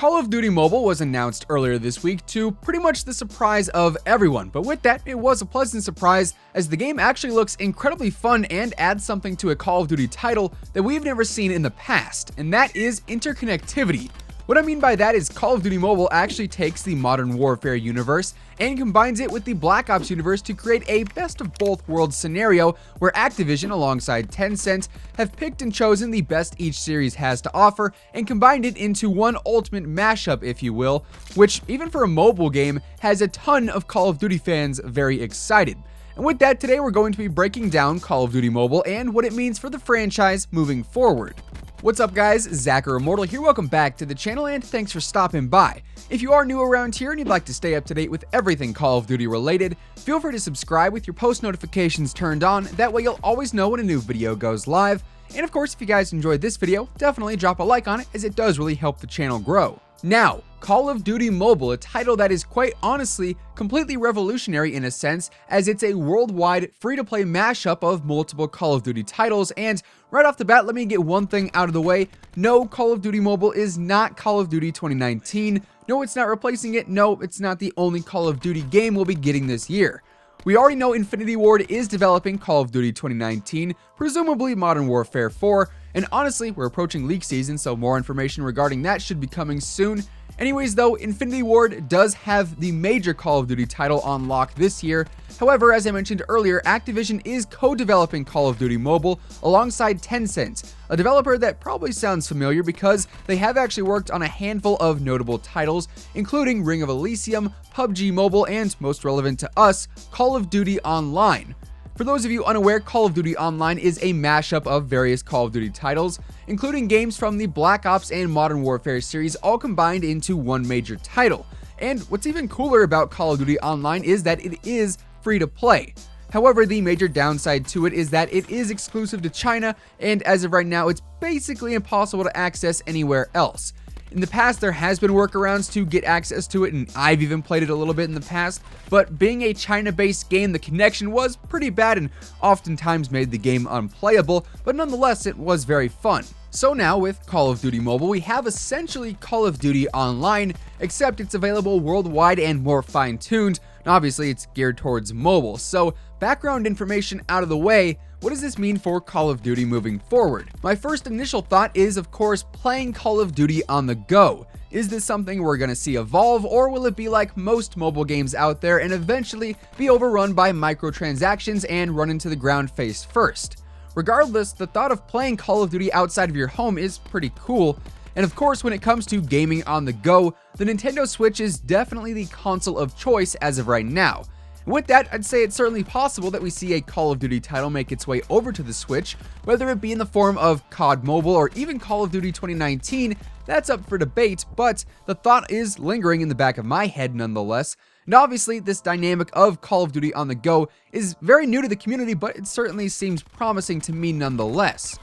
Call of Duty Mobile was announced earlier this week to pretty much the surprise of everyone, but with that, it was a pleasant surprise as the game actually looks incredibly fun and adds something to a Call of Duty title that we've never seen in the past, and that is interconnectivity. What I mean by that is Call of Duty Mobile actually takes the Modern Warfare universe and combines it with the Black Ops universe to create a best of both worlds scenario where Activision alongside Tencent have picked and chosen the best each series has to offer and combined it into one ultimate mashup, if you will, which even for a mobile game has a ton of Call of Duty fans very excited. And with that, today we're going to be breaking down Call of Duty Mobile and what it means for the franchise moving forward. What's up guys, Zach or Immortal here, welcome back to the channel and thanks for stopping by. If you are new around here and you'd like to stay up to date with everything Call of Duty related, feel free to subscribe with your post notifications turned on, that way you'll always know when a new video goes live. And of course, if you guys enjoyed this video, definitely drop a like on it as it does really help the channel grow. Now, Call of Duty Mobile, a title that is quite honestly completely revolutionary in a sense, as it's a worldwide free-to-play mashup of multiple Call of Duty titles. And right off the bat, let me get one thing out of the way. No, Call of Duty Mobile is not Call of Duty 2019. No, it's not replacing it. No, it's not the only Call of Duty game we'll be getting this year. We already know Infinity Ward is developing Call of Duty 2019, presumably Modern Warfare 4, and honestly, we're approaching leak season, so more information regarding that should be coming soon. Anyways though, Infinity Ward does have the major Call of Duty title on lock this year. However, as I mentioned earlier, Activision is co-developing Call of Duty Mobile alongside Tencent, a developer that probably sounds familiar because they have actually worked on a handful of notable titles, including Ring of Elysium, PUBG Mobile, and most relevant to us, Call of Duty Online. For those of you unaware, Call of Duty Online is a mashup of various Call of Duty titles, including games from the Black Ops and Modern Warfare series all combined into one major title. And what's even cooler about Call of Duty Online is that it is free to play. However, the major downside to it is that it is exclusive to China, and as of right now, it's basically impossible to access anywhere else. In the past, there has been workarounds to get access to it, and I've even played it a little bit in the past, but being a China-based game, the connection was pretty bad and oftentimes made the game unplayable, but nonetheless, it was very fun. So now with Call of Duty Mobile, we have essentially Call of Duty Online, except it's available worldwide and more fine-tuned, and obviously it's geared towards mobile. So background information out of the way, what does this mean for Call of Duty moving forward? My first initial thought is, of course, playing Call of Duty on the go. Is this something we're going to see evolve, or will it be like most mobile games out there and eventually be overrun by microtransactions and run into the ground face first? Regardless, the thought of playing Call of Duty outside of your home is pretty cool. And of course, when it comes to gaming on the go, the Nintendo Switch is definitely the console of choice as of right now. With that, I'd say it's certainly possible that we see a Call of Duty title make its way over to the Switch, whether it be in the form of COD Mobile or even Call of Duty 2019, that's up for debate, but the thought is lingering in the back of my head nonetheless. And obviously, this dynamic of Call of Duty on the go is very new to the community, but it certainly seems promising to me nonetheless.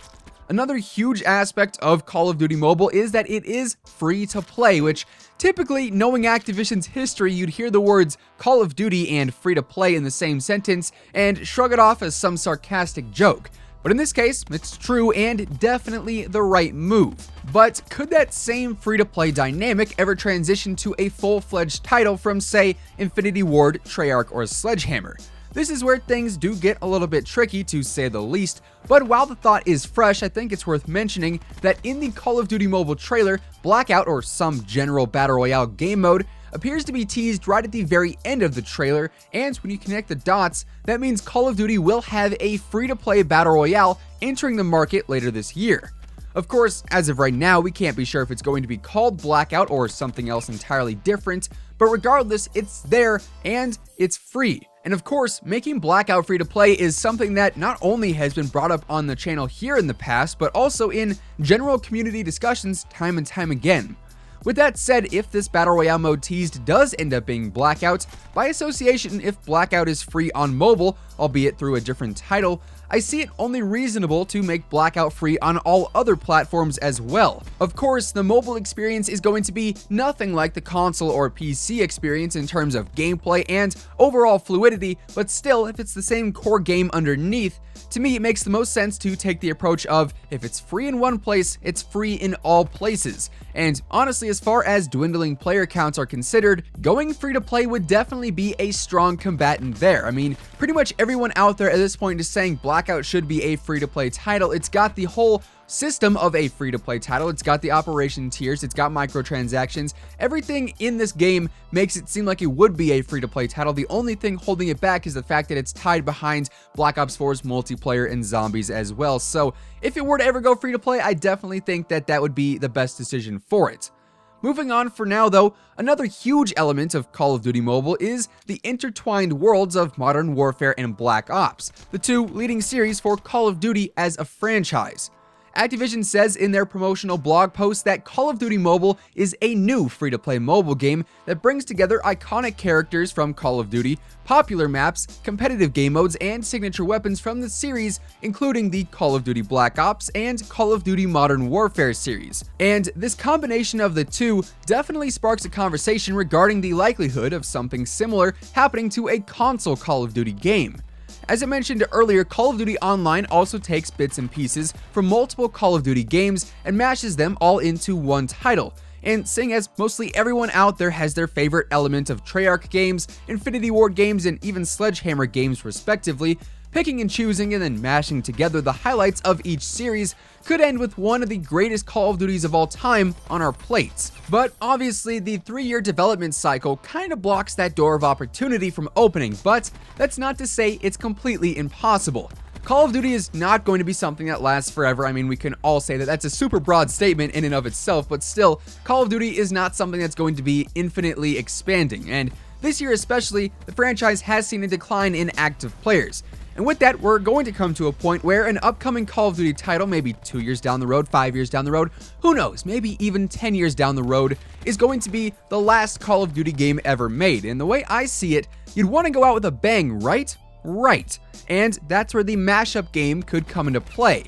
Another huge aspect of Call of Duty Mobile is that it is free to play, which typically, knowing Activision's history, you'd hear the words Call of Duty and free to play in the same sentence and shrug it off as some sarcastic joke. But in this case, it's true and definitely the right move. But could that same free-to-play dynamic ever transition to a full-fledged title from, say, Infinity Ward, Treyarch, or Sledgehammer? This is where things do get a little bit tricky, to say the least, but while the thought is fresh, I think it's worth mentioning that in the Call of Duty Mobile trailer, Blackout, or some general battle royale game mode, appears to be teased right at the very end of the trailer, and when you connect the dots, that means Call of Duty will have a free-to-play battle royale entering the market later this year. Of course, as of right now, we can't be sure if it's going to be called Blackout or something else entirely different, but regardless, it's there and it's free. And of course, making Blackout free to play is something that not only has been brought up on the channel here in the past, but also in general community discussions time and time again. With that said, if this Battle Royale mode teased does end up being Blackout, by association, if Blackout is free on mobile, albeit through a different title, I see it only reasonable to make Blackout free on all other platforms as well. Of course, the mobile experience is going to be nothing like the console or PC experience in terms of gameplay and overall fluidity, but still, if it's the same core game underneath, to me it makes the most sense to take the approach of, if it's free in one place, it's free in all places. And honestly, as far as dwindling player counts are considered, going free to play would definitely be a strong combatant there. I mean, pretty much everyone out there at this point is saying Blackout should be a free to play title. It's got the whole system of a free to play title. It's got the operation tiers, it's got microtransactions. Everything in this game makes it seem like it would be a free to play title. The only thing holding it back is the fact that it's tied behind Black Ops 4's multiplayer and zombies as well. So if it were to ever go free to play, I definitely think that that would be the best decision for it. Moving on for now though, another huge element of Call of Duty Mobile is the intertwined worlds of Modern Warfare and Black Ops, the two leading series for Call of Duty as a franchise. Activision says in their promotional blog post that Call of Duty Mobile is a new free-to-play mobile game that brings together iconic characters from Call of Duty, popular maps, competitive game modes, and signature weapons from the series, including the Call of Duty Black Ops and Call of Duty Modern Warfare series. And this combination of the two definitely sparks a conversation regarding the likelihood of something similar happening to a console Call of Duty game. As I mentioned earlier, Call of Duty Online also takes bits and pieces from multiple Call of Duty games and mashes them all into one title. And seeing as mostly everyone out there has their favorite element of Treyarch games, Infinity Ward games, and even Sledgehammer games respectively, picking and choosing and then mashing together the highlights of each series could end with one of the greatest Call of Duties of all time on our plates. But obviously, the 3-year development cycle kind of blocks that door of opportunity from opening, but that's not to say it's completely impossible. Call of Duty is not going to be something that lasts forever. I mean, we can all say that that's a super broad statement in and of itself, but still, Call of Duty is not something that's going to be infinitely expanding, and this year especially, the franchise has seen a decline in active players. And with that, we're going to come to a point where an upcoming Call of Duty title, maybe 2 years down the road, 5 years down the road, who knows, maybe even 10 years down the road, is going to be the last Call of Duty game ever made. And the way I see it, you'd want to go out with a bang, right? Right. And that's where the mashup game could come into play.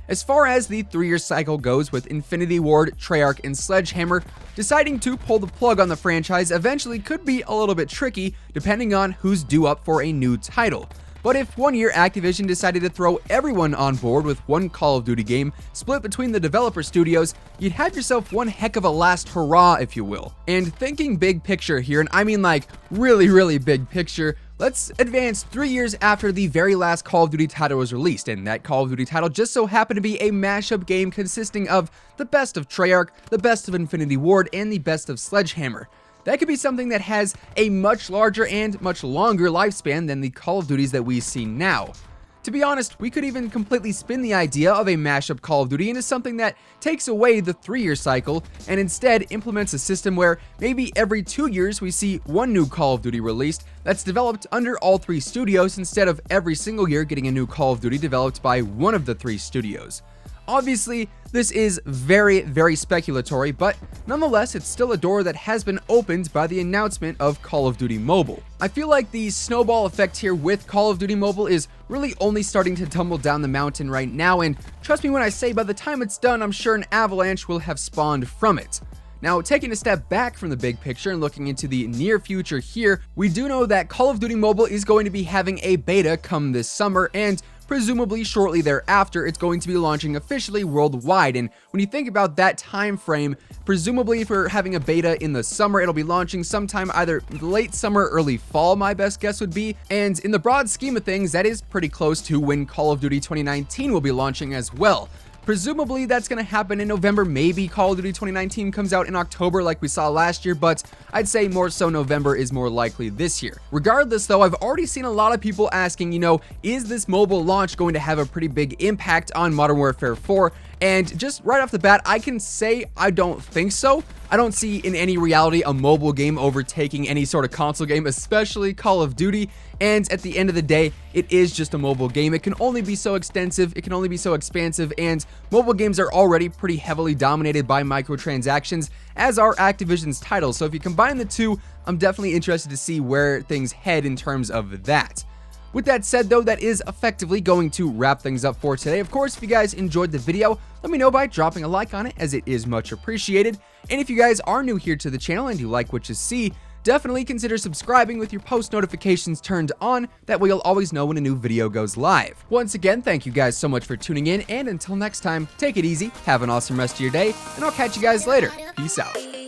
As far as the 3-year cycle goes with Infinity Ward, Treyarch, and Sledgehammer, deciding to pull the plug on the franchise eventually could be a little bit tricky depending on who's due up for a new title. But if one year Activision decided to throw everyone on board with one Call of Duty game split between the developer studios, you'd have yourself one heck of a last hurrah, if you will. And thinking big picture here, and I mean like really big picture, let's advance 3 years after the very last Call of Duty title was released, and that Call of Duty title just so happened to be a mashup game consisting of the best of Treyarch, the best of Infinity Ward, and the best of Sledgehammer. That could be something that has a much larger and much longer lifespan than the Call of Duties that we see now. To be honest, we could even completely spin the idea of a mashup Call of Duty into something that takes away the 3-year cycle and instead implements a system where maybe every 2 years we see one new Call of Duty released that's developed under all 3 studios instead of every single year getting a new Call of Duty developed by one of the 3 studios. Obviously, this is very speculatory, but nonetheless, it's still a door that has been opened by the announcement of Call of Duty Mobile. I feel like the snowball effect here with Call of Duty Mobile is really only starting to tumble down the mountain right now, and trust me when I say by the time it's done, I'm sure an avalanche will have spawned from it. Now, taking a step back from the big picture and looking into the near future here, we do know that Call of Duty Mobile is going to be having a beta come this summer, and presumably shortly thereafter, it's going to be launching officially worldwide. And when you think about that time frame, presumably if we're having a beta in the summer, it'll be launching sometime either late summer, early fall, my best guess would be. And in the broad scheme of things, that is pretty close to when Call of Duty 2019 will be launching as well. Presumably that's going to happen in November. Maybe Call of Duty 2019 comes out in October like we saw last year, but I'd say more so November is more likely this year. Regardless though, I've already seen a lot of people asking, is this mobile launch going to have a pretty big impact on Modern Warfare 4? And just right off the bat, I can say I don't think so. I don't see in any reality a mobile game overtaking any sort of console game, especially Call of Duty. And at the end of the day, it is just a mobile game. It can only be so extensive, it can only be so expansive, and mobile games are already pretty heavily dominated by microtransactions, as are Activision's titles. So if you combine the two, I'm definitely interested to see where things head in terms of that. With that said though, that is effectively going to wrap things up for today. Of course, if you guys enjoyed the video, let me know by dropping a like on it, as it is much appreciated. And if you guys are new here to the channel and you like what you see, definitely consider subscribing with your post notifications turned on. That way you'll always know when a new video goes live. Once again, thank you guys so much for tuning in, and until next time, take it easy, have an awesome rest of your day, and I'll catch you guys later. Peace out.